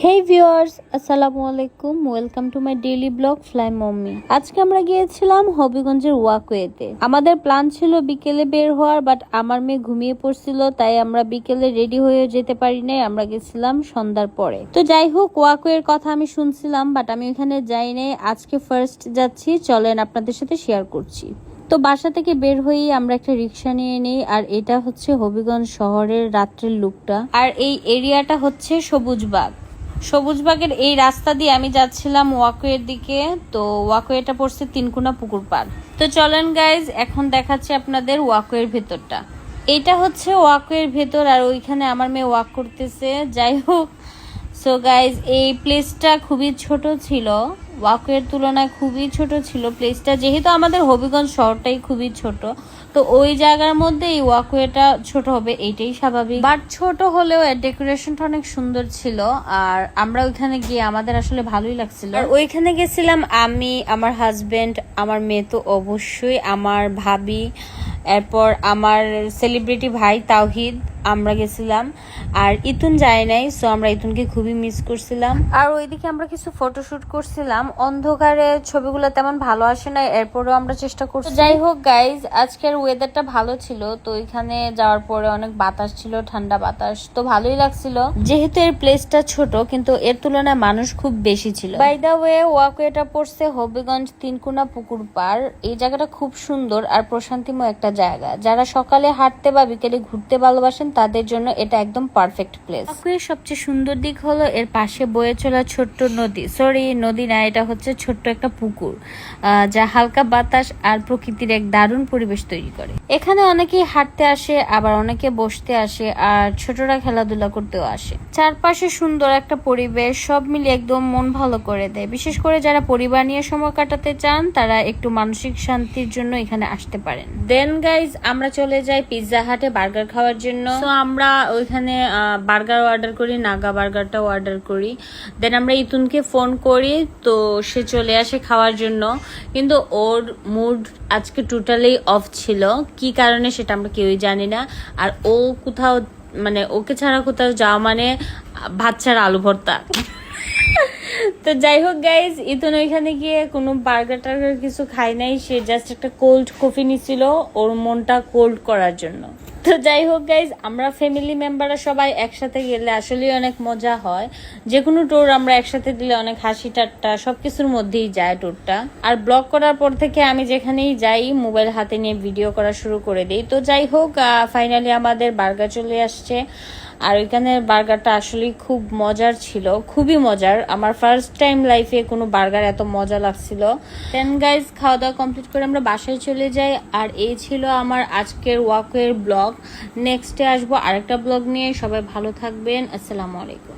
হেই viewers, আসসালামু আলাইকুম। Welcome to my daily blog fly mummy. আজকে আমরা গিয়েছিলাম হবিগঞ্জের ওয়াকওয়েতে। আমাদের প্ল্যান ছিল বিকেলে বের হওয়ার, বাট আমার মেয়ে ঘুমিয়ে পড়ছিল, তাই আমরা বিকেলে রেডি হয়ে যেতে পারি নাই। আমরা গেছিলাম সন্ধ্যার পরে। তো যাই হোক, ওয়াকওয়ের কথা আমি শুনছিলাম, বাট আমি ওখানে যাই নাই। আজকে ফার্স্ট যাচ্ছি, চলেন আপনাদের সাথে শেয়ার করছি। তো বাসা থেকে বের হয়েই আমরা একটা রিক্সা নিয়ে নিই, আর এটা হচ্ছে হবিগঞ্জ শহরের রাত্রের লুকটা। আর এই এরিয়াটা হচ্ছে সবুজবাগের এই রাস্তা দিয়ে আমি যাচ্ছিলাম ওয়াকওয়ের দিকে। তো ওয়াকওয়েটা পড়ছে তিনকুনা পুকুর পাড়। তো চলেন গাইজ, এখন দেখাচ্ছি আপনাদের ওয়াকওয়ের ভেতরটা। এইটা হচ্ছে ওয়াকওয়ের ভেতর, আর ওইখানে আমার মেয়ে ওয়াক করতেছে। যাই হোক, সো গাইজ, এই প্লেসটা খুবই ছোট ছিল, ওয়াকওয়ের তুলনায় খুবই ছোট ছিল প্লেসটা। যেহেতু আমাদের হবিগঞ্জ শহরটাই খুবই ছোট, তো ওই জায়গার মধ্যে এই ওয়াকওয়েটা ছোট হবে, এইটাই স্বাভাবিক। বাট ছোট হলেও এর ডেকোরেশনটা অনেক সুন্দর ছিল, আর আমরা ওইখানে গিয়ে আমাদের আসলে ভালোই লাগছিল। আর ওইখানে গেছিলাম আমি, আমার হাজবেন্ড, আমার মেয়ে তো অবশ্যই, আমার ভাবি, এরপর আমার সেলিব্রিটি ভাই তাওহিদ, আমরা গেছিলাম। আর ইতুন যায় নাই, সো আমরা ইতুনকে খুবই মিস করছিলাম। আর ওইদিকে আমরা কিছু ফটোশুট করছিলাম। অন্ধকারে ছবিগুলো তেমন ভালো আসে না, এরপরেও আমরা চেষ্টা করছি। যাই হোক গাইজ, আজকের ওয়েদারটা ভালো ছিল। তো এখানে যাওয়ার পরে অনেক বাতাস ছিল, ঠান্ডা বাতাস, তো ভালোই লাগছিল। যেহেতু এর প্লেসটা ছোট, কিন্তু এর তুলনায় মানুষ খুব বেশি ছিল। বাই দা ওয়ে, ওয়াকওয়েটা পড়ছে হবিগঞ্জ তিনকুনা পুকুর পাড়। এই জায়গাটা খুব সুন্দর আর প্রশান্তিময় একটা জায়গা। যারা সকালে হাঁটতে বা বিকেলে ঘুরতে ভালোবাসেন তাদের জন্য এটা একদম পারফেক্ট প্লেস। ওয়াকওয়ের সবচেয়ে সুন্দর দিক হলো এর পাশে বয়ে চলা ছোট্ট নদী, নদী না, এটা হচ্ছে ছোট্ট একটা পুকুর, যা হালকা বাতাস আর প্রকৃতির এক দারুণ পরিবেশ তৈরি করে। এখানে অনেকেই হাঁটতে আসে, আবার অনেকে বসতে আসে, আর ছোটরা খেলাধুলা করতেও আসে। চারপাশে সুন্দর একটা পরিবেশ, সব মিলিয়ে একদম মন ভালো করে দেয়। বিশেষ করে যারা পরিবার নিয়ে সময় কাটাতে চান, তারা একটু মানসিক শান্তির জন্য এখানে আসতে পারেন। দেন গাইজ, আমরা চলে যাই পিৎজা হাটে বার্গার খাওয়ার জন্য। তো আমরা ওইখানে বার্গার অর্ডার করি, নাগা বার্গারটাও অর্ডার করি। দেন আমরা ইতুনকে ফোন করি, তো সে চলে আসে খাওয়ার জন্য। কিন্তু ওর মুড আজকে টোটালি অফ ছিল, কি কারণে সেটা আমরা কেউই জানি না। আর ও কোথাও, মানে ওকে ছাড়া কোথাও যাওয়া মানে ভাত ছাড়া আলু ভর্তা। তো যাই হোক গাইজ, ইতুন ওইখানে গিয়ে কোনো বার্গার টার্গার কিছু খাই নাই, সে জাস্ট একটা কোল্ড কফি নিছিল ওর মনটা কোল্ড করার জন্য। তো যাই হোক গাইজ, আমরা ফ্যামিলি মেম্বাররা সবাই একসাথে গেলে আসলে অনেক মজা হয়। যে কোনো ট্যুর আমরা একসাথে দিলে অনেক হাসি ঠাট্টা সবকিছুর মধ্যেই যায় ট্যুরটা। আর ব্লগ করার পর থেকে আমি যেখানেই যাই মোবাইল হাতে নিয়ে ভিডিও করা শুরু করে দিই। তো যাই হোক, ফাইনালি আমাদের বার্গার চলে আসছে। আর ওইখানে বার্গারটা আসলে খুব মজার ছিল, খুবই মজার। আমার ফার্স্ট টাইম লাইফে কোনো বার্গার এত মজা লাগছিল। দেন গাইজ, খাওয়া দাওয়া কমপ্লিট করে আমরা বাসায় চলে যাই। আর এই ছিল আমার আজকের ওয়াকওয়ের ব্লগ। নেক্সটে আসবো আরেকটা ব্লগ নিয়ে। সবাই ভালো থাকবেন। আসসালামু আলাইকুম।